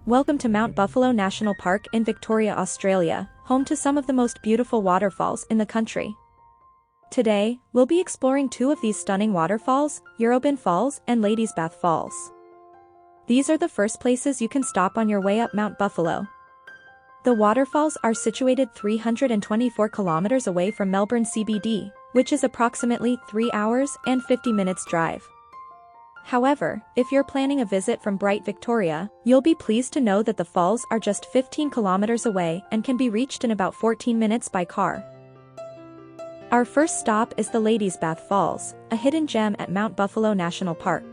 Welcome to Mount Buffalo National Park in Victoria, Australia, home to some of the most beautiful waterfalls in the country. Today, we'll be exploring two of these stunning waterfalls, Eurobin Falls and Ladies Bath Falls. These are the first places you can stop on your way up Mount Buffalo. The waterfalls are situated 324 kilometers away from Melbourne CBD, which is approximately 3 hours and 50 minutes drive. However, if you're planning a visit from bright Victoria, you'll be pleased to know that the falls are just 15 kilometers away and can be reached in about 14 minutes by car. Our first stop is the Ladies Bath Falls, a hidden gem at Mount Buffalo National Park.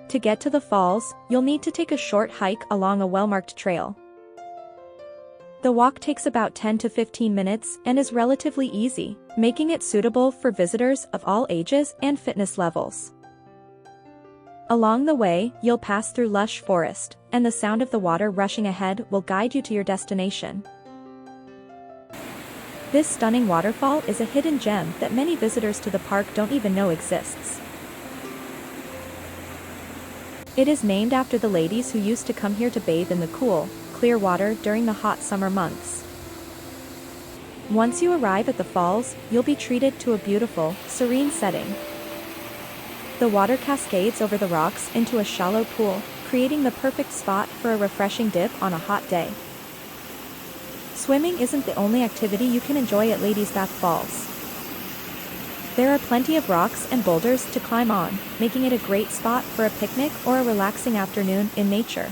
To get to the falls, you'll need to take a short hike along a well-marked trail. The walk takes about 10 to 15 minutes and is relatively easy, making it suitable for visitors of all ages and fitness levels. Along the way, you'll pass through lush forest, and the sound of the water rushing ahead will guide you to your destination. This stunning waterfall is a hidden gem that many visitors to the park don't even know exists. It is named after the ladies who used to come here to bathe in the cool, clear water during the hot summer months. Once you arrive at the falls, you'll be treated to a beautiful, serene setting. The water cascades over the rocks into a shallow pool, creating the perfect spot for a refreshing dip on a hot day. Swimming isn't the only activity you can enjoy at Ladies Bath Falls. There are plenty of rocks and boulders to climb on, making it a great spot for a picnic or a relaxing afternoon in nature.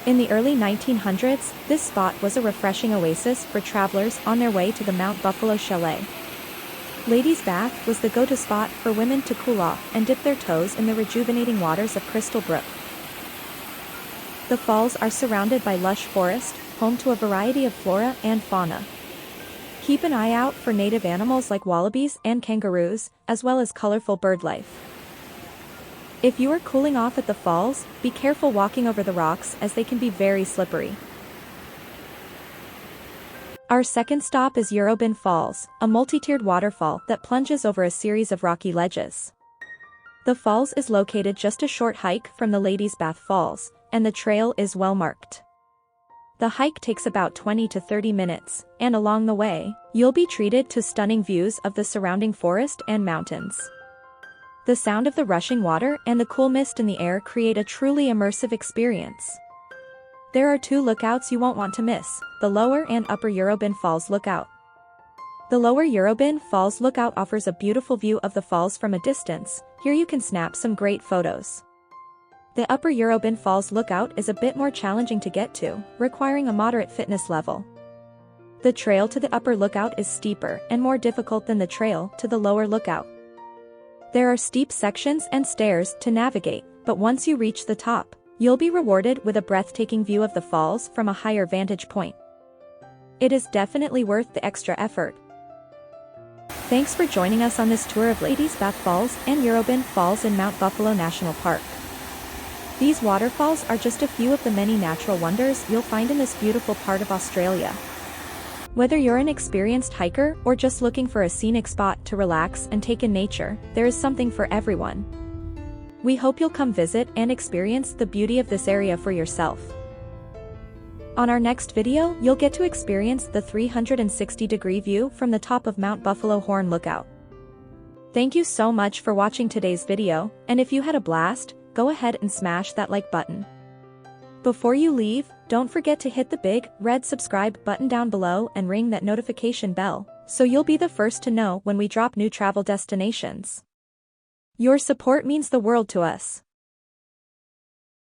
In the early 1900s, this spot was a refreshing oasis for travelers on their way to the Mount Buffalo Chalet. Ladies Bath was the go-to spot for women to cool off and dip their toes in the rejuvenating waters of Crystal Brook. The falls are surrounded by lush forest, home to a variety of flora and fauna. Keep an eye out for native animals like wallabies and kangaroos, as well as colorful bird life. If you are cooling off at the falls, be careful walking over the rocks as they can be very slippery. Our second stop is Eurobin Falls, a multi-tiered waterfall that plunges over a series of rocky ledges. The falls is located just a short hike from the Ladies Bath Falls, and the trail is well marked. The hike takes about 20 to 30 minutes, and along the way, you'll be treated to stunning views of the surrounding forest and mountains. The sound of the rushing water and the cool mist in the air create a truly immersive experience. There are two lookouts you won't want to miss, the Lower and Upper Eurobin Falls Lookout. The Lower Eurobin Falls Lookout offers a beautiful view of the falls from a distance. Here you can snap some great photos. The Upper Eurobin Falls Lookout is a bit more challenging to get to, requiring a moderate fitness level. The trail to the Upper Lookout is steeper and more difficult than the trail to the Lower Lookout. There are steep sections and stairs to navigate, but once you reach the top, you'll be rewarded with a breathtaking view of the falls from a higher vantage point. It is definitely worth the extra effort. Thanks for joining us on this tour of Ladies Bath Falls and Eurobin Falls in Mount Buffalo National Park. These waterfalls are just a few of the many natural wonders you'll find in this beautiful part of Australia. Whether you're an experienced hiker or just looking for a scenic spot to relax and take in nature, there is something for everyone. We hope you'll come visit and experience the beauty of this area for yourself. On our next video, you'll get to experience the 360-degree view from the top of Mount Buffalo Horn Lookout. Thank you so much for watching today's video, and if you had a blast, go ahead and smash that like button. Before you leave, don't forget to hit the big, red subscribe button down below and ring that notification bell, so you'll be the first to know when we drop new travel destinations. Your support means the world to us.